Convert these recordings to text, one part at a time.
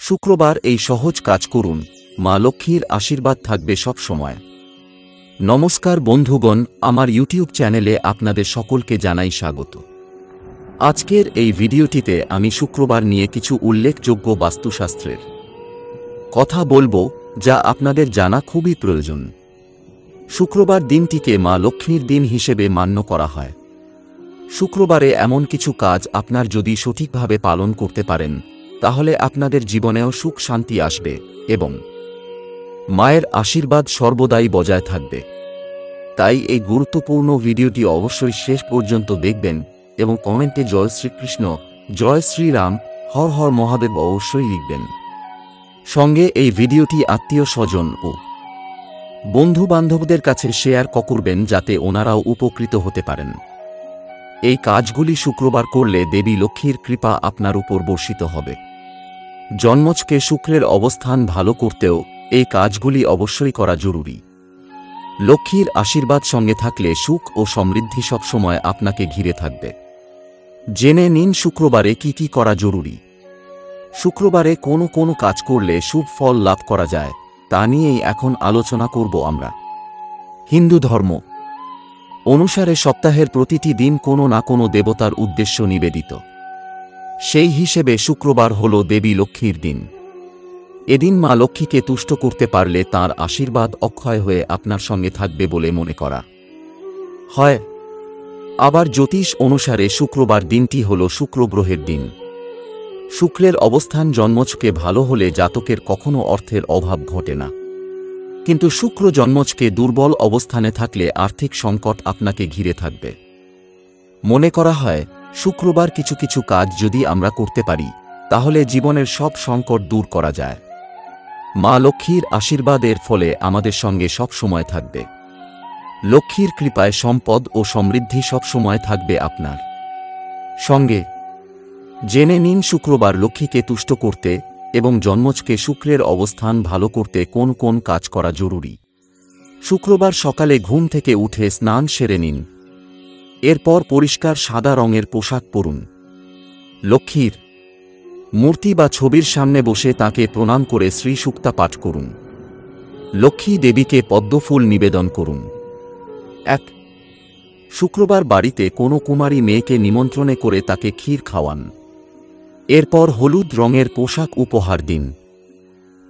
শুক্রবার এই সহজ কাজ করুন, মা লক্ষ্মীর আশীর্বাদ থাকবে সব সময়। নমস্কার বন্ধুগণ, আমার ইউটিউব চ্যানেলে আপনাদের সকলকে জানাই স্বাগত। আজকের এই ভিডিওটিতে আমি শুক্রবার নিয়ে কিছু উল্লেখযোগ্য বাস্তুশাস্ত্রের কথা বলবো, যা আপনাদের জানা খুবই প্রয়োজন। শুক্রবার দিনটিকে মা লক্ষ্মীর দিন হিসেবে মান্য করা হয়। শুক্রবারে এমন কিছু কাজ আপনার যদি সঠিকভাবে পালন করতে পারেন, তাহলে আপনাদের জীবনেও সুখ শান্তি আসবে এবং মায়ের আশীর্বাদ সর্বদাই বজায় থাকবে। তাই এই গুরুত্বপূর্ণ ভিডিওটি অবশ্যই শেষ পর্যন্ত দেখবেন এবং কমেন্টে জয় শ্রীকৃষ্ণ, জয় শ্রীরাম, হর হর মহাদেব অবশ্যই লিখবেন। সঙ্গে এই ভিডিওটি আত্মীয় স্বজন ও বন্ধু বান্ধবদের কাছে শেয়ার করবেন, যাতে ওনারাও উপকৃত হতে পারেন। এই কাজগুলি শুক্রবার করলে দেবী লক্ষ্মীর কৃপা আপনার উপর বর্ষিত হবে। জন্মছকে শুক্রের অবস্থান ভালো করতেও এই কাজগুলি অবশ্যই করা জরুরি। লক্ষ্মীর আশীর্বাদ সঙ্গে থাকলে সুখ ও সমৃদ্ধি সবসময় আপনাকে ঘিরে থাকবে। জেনে নিন শুক্রবারে কি কি করা জরুরি। শুক্রবারে কোন কোন কাজ করলে শুভ ফল লাভ করা যায়, তা নিয়েই এখন আলোচনা করব আমরা। হিন্দু ধর্ম অনুসারে সপ্তাহের প্রতিটি দিন কোনো না কোনো দেবতার উদ্দেশ্য নিবেদিত। সেই হিসেবে শুক্রবার হল দেবী লক্ষ্মীর দিন। এদিন মা লক্ষ্মীকে তুষ্ট করতে পারলে তাঁর আশীর্বাদ অক্ষয় হয়ে আপনার সঙ্গে থাকবে বলে মনে করা হয়। আবার জ্যোতিষ অনুসারে শুক্রবার দিনটি হল শুক্র গ্রহের দিন। শুক্রের অবস্থান জন্মছকে ভালো হলে জাতকের কখনো অর্থের অভাব ঘটে না, কিন্তু শুক্র জন্মছকে দুর্বল অবস্থানে থাকলে আর্থিক সংকট আপনাকে ঘিরে থাকবে। মনে করা হয় শুক্রবার কিছু কিছু কাজ যদি আমরা করতে পারি, তাহলে জীবনের সব সংকট দূর করা যায়। মা লক্ষ্মীর আশীর্বাদের ফলে আমাদের সঙ্গে সব সময় থাকবে। লক্ষ্মীর কৃপায় সম্পদ ও সমৃদ্ধি সব সময় থাকবে আপনার সঙ্গে। জেনে নিন শুক্রবার লক্ষ্মীকে তুষ্ট করতে এবং জন্মছকে শুক্রের অবস্থান ভালো করতে কোন কোন কাজ করা জরুরি। শুক্রবার সকালে ঘুম থেকে উঠে স্নান সেরে নিন। এরপর পরিষ্কার সাদা রঙের পোশাক পরুন। লক্ষ্মীর মূর্তি বা ছবির সামনে বসে তাঁকে প্রণাম করে শ্রী সূক্তা পাঠ করুন। লক্ষ্মী দেবীকে পদ্মফুল নিবেদন করুন। 1. শুক্রবার বাড়িতে কোনো কুমারী মেয়েকে নিমন্ত্রণে করে তাকে ক্ষীর খাওয়ান। এরপর হলুদ রঙের পোশাক উপহার দিন।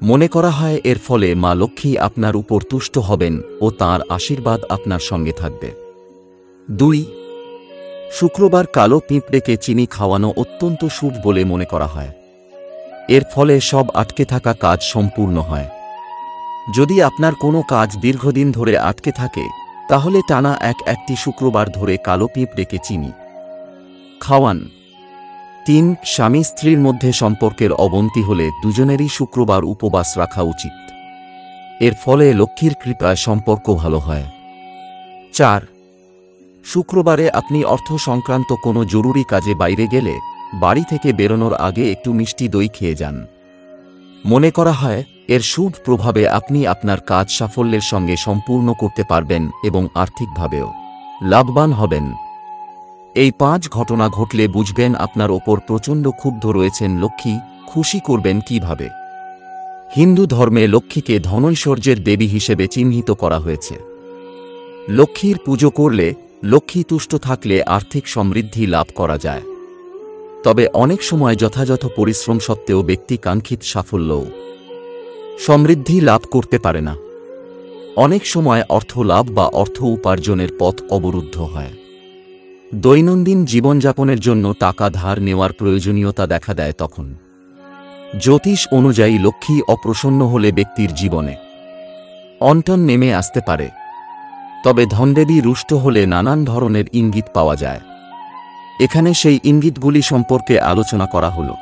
মনে করা হয় এর ফলে মা লক্ষ্মী আপনার উপর তুষ্ট হবেন ও তাঁর আশীর্বাদ আপনার সঙ্গে থাকবে। 2. শুক্রবার কালো পিঁপড়েকে চিনি খাওয়ানো অত্যন্ত শুভ বলে মনে করা হয়। এর ফলে সব আটকে থাকা কাজ সম্পূর্ণ হয়। যদি আপনার কোনো কাজ দীর্ঘদিন ধরে আটকে থাকে, তাহলে টানা একটি শুক্রবার ধরে কালো পিঁপড়েকে চিনি খাওয়ান। 3. স্বামী স্ত্রীর মধ্যে সম্পর্কের অবনতি হলে দুজনেরই শুক্রবার উপবাস রাখা উচিত। এর ফলে লক্ষ্মীর কৃপায় সম্পর্ক ভালো হয়। 4. শুক্রবারে আপনি অর্থ সংক্রান্ত কোনো জরুরি কাজে বাইরে গেলে বাড়ি থেকে বেরোনোর আগে একটু মিষ্টি দই খেয়ে যান। মনে করা হয় এর শুভ প্রভাবে আপনি আপনার কাজ সাফল্যের সঙ্গে সম্পূর্ণ করতে পারবেন এবং আর্থিকভাবেও লাভবান হবেন। এই 5 ঘটনা ঘটলে বুঝবেন আপনার ওপর প্রচণ্ড ক্ষুব্ধ রয়েছেন লক্ষ্মী। খুশি করবেন কিভাবে? হিন্দু ধর্মে লক্ষ্মীকে ধনৈশ্বর্যের দেবী হিসেবে চিহ্নিত করা হয়েছে। লক্ষ্মীর পুজো করলে, লক্ষ্মী তুষ্ট থাকলে আর্থিক সমৃদ্ধি লাভ করা যায়। তবে অনেক সময় যথাযথ পরিশ্রম সত্ত্বেও ব্যক্তি কাঙ্ক্ষিত সাফল্য ও সমৃদ্ধি লাভ করতে পারে না। অনেক সময় অর্থ লাভ বা অর্থ উপার্জনের পথ অবরুদ্ধ হয়। দৈনন্দিন জীবনযাপনের জন্য টাকা ধার নেওয়ার প্রয়োজনীয়তা দেখা দেয় তখন। জ্যোতিষ অনুযায়ী লক্ষ্মী অপ্রসন্ন হলে ব্যক্তির জীবনে অনটন নেমে আসতে পারে। তবে ধনদেবী রুষ্ট হলে নানান ধরনের ইঙ্গিত পাওয়া যায়। এখানে সেই ইঙ্গিতগুলি সম্পর্কে আলোচনা করা হলো।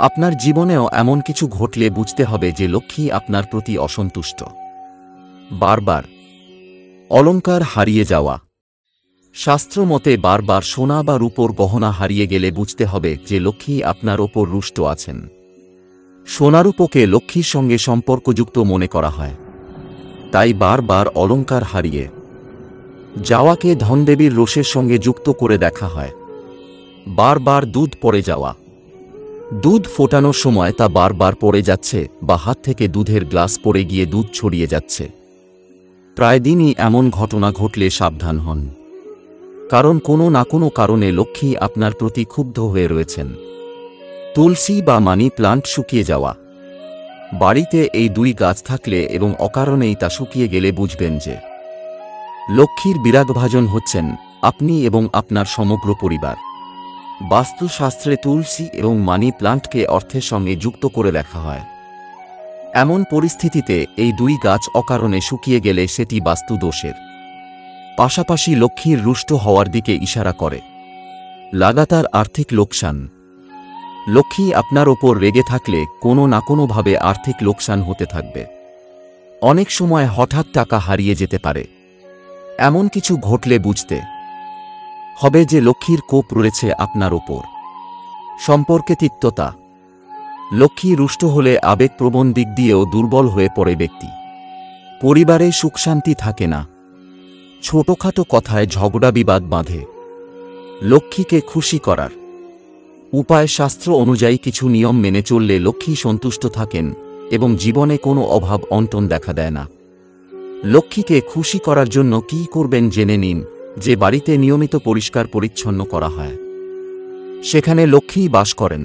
আপনার জীবনেও এমন কিছু ঘটলে বুঝতে হবে যে লক্ষ্মী আপনার প্রতি অসন্তুষ্ট। বারবার অলংকার হারিয়ে যাওয়া। শাস্ত্র মতে বারবার সোনা বা রূপোর গহনা হারিয়ে গেলে বুঝতে হবে যে লক্ষ্মী আপনার ওপর রুষ্ট আছেন। সোনারূপকে লক্ষ্মীর সঙ্গে সম্পর্কযুক্ত মনে করা হয়, তাই বারবার অলংকার হারিয়ে যাওয়াকে ধনদেবীর রোষের সঙ্গে যুক্ত করে দেখা হয়। বারবার দুধ পড়ে যাওয়া, দুধ ফোটানোর সময় তা বারবার পড়ে যাচ্ছে বা হাত থেকে দুধের গ্লাস পড়ে গিয়ে দুধ ছড়িয়ে যাচ্ছে। প্রায় দিনই এমন ঘটনা ঘটলে সাবধান হন, কারণ কোনো না কোনো কারণে লক্ষ্মী আপনার প্রতি ক্ষুব্ধ হয়ে রয়েছেন। তুলসী বা মানি প্লান্ট শুকিয়ে যাওয়া। বাড়িতে এই দুই গাছ থাকলে এবং অকারণেই তা শুকিয়ে গেলে বুঝবেন যে লক্ষ্মীর বিরাগভাজন হচ্ছেন আপনি এবং আপনার সমগ্র পরিবার। বাস্তুশাস্ত্রে তুলসী এবং মানি প্লান্টকে অর্থের সঙ্গে যুক্ত করে দেখা হয়। এমন পরিস্থিতিতে এই দুই গাছ অকারণে শুকিয়ে গেলে সেটি বাস্তু দোষের পাশাপাশি লক্ষ্মীর রুষ্ট হওয়ার দিকে ইশারা করে। লাগাতার আর্থিক লোকসান। লক্ষ্মী আপনার ওপর রেগে থাকলে কোনো না কোনোভাবে আর্থিক লোকসান হতে থাকবে। অনেক সময় হঠাৎ টাকা হারিয়ে যেতে পারে। এমন কিছু ঘটলে বুঝতে হবে যে লক্ষ্মীর কোপ রয়েছে আপনার ওপর। সম্পর্কে তিক্ততা। লক্ষ্মী রুষ্ট হলে আবেগপ্রবণ দিক দিয়েও দুর্বল হয়ে পড়ে ব্যক্তি। পরিবারে সুখশান্তি থাকে না। ছোটখাটো কথায় ঝগড়া বিবাদ বাঁধে। লক্ষ্মীকে খুশি করার উপায়। শাস্ত্র অনুযায়ী কিছু নিয়ম মেনে চললে লক্ষ্মী সন্তুষ্ট থাকেন এবং জীবনে কোনো অভাব অনটন দেখা দেয় না। লক্ষ্মীকে খুশি করার জন্য কী করবেন জেনে নিন। যে বাড়িতে নিয়মিত পরিষ্কার পরিচ্ছন্ন করা হয় সেখানে লক্ষ্মী বাস করেন,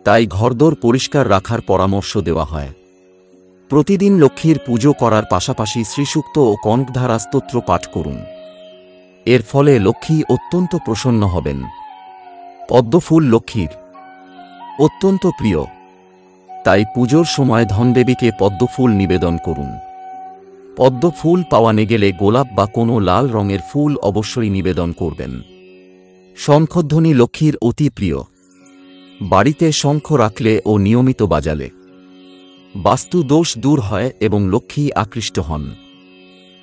তাই ঘরদোর পরিষ্কার রাখার পরামর্শ দেওয়া হয়। প্রতিদিন লক্ষ্মীর পুজো করার পাশাপাশি শ্রীসূক্ত ও কনকধারা স্তোত্র পাঠ করুন। এর ফলে লক্ষ্মী অত্যন্ত প্রসন্ন হবেন। পদ্মফুল লক্ষ্মীর অত্যন্ত প্রিয়, তাই পুজোর সময় ধনদেবীকে পদ্মফুল নিবেদন করুন। পদ্মফুল পাওয়া না গেলে গোলাপ বা কোনো লাল রঙের ফুল অবশ্যই নিবেদন করবেন। শঙ্খধ্বনি লক্ষ্মীর অতি প্রিয়। বাড়িতে শঙ্খ রাখলে ও নিয়মিত বাজালে বাস্তু দোষ দূর হয় এবং লক্ষ্মী আকৃষ্ট হন।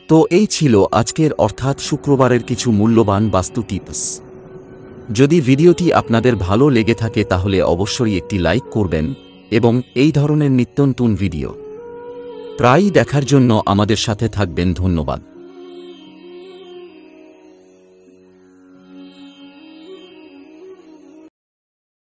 তো এই ছিল আজকের অর্থাৎ শুক্রবারের কিছু মূল্যবান বাস্তু টিপস। যদি ভিডিওটি আপনাদের ভালো লেগে থাকে তাহলে অবশ্যই একটি লাইক করবেন এবং এই ধরনের নিত্যনতুন ভিডিও প্রায়ই দেখার জন্য আমাদের সাথে থাকবেন। ধন্যবাদ।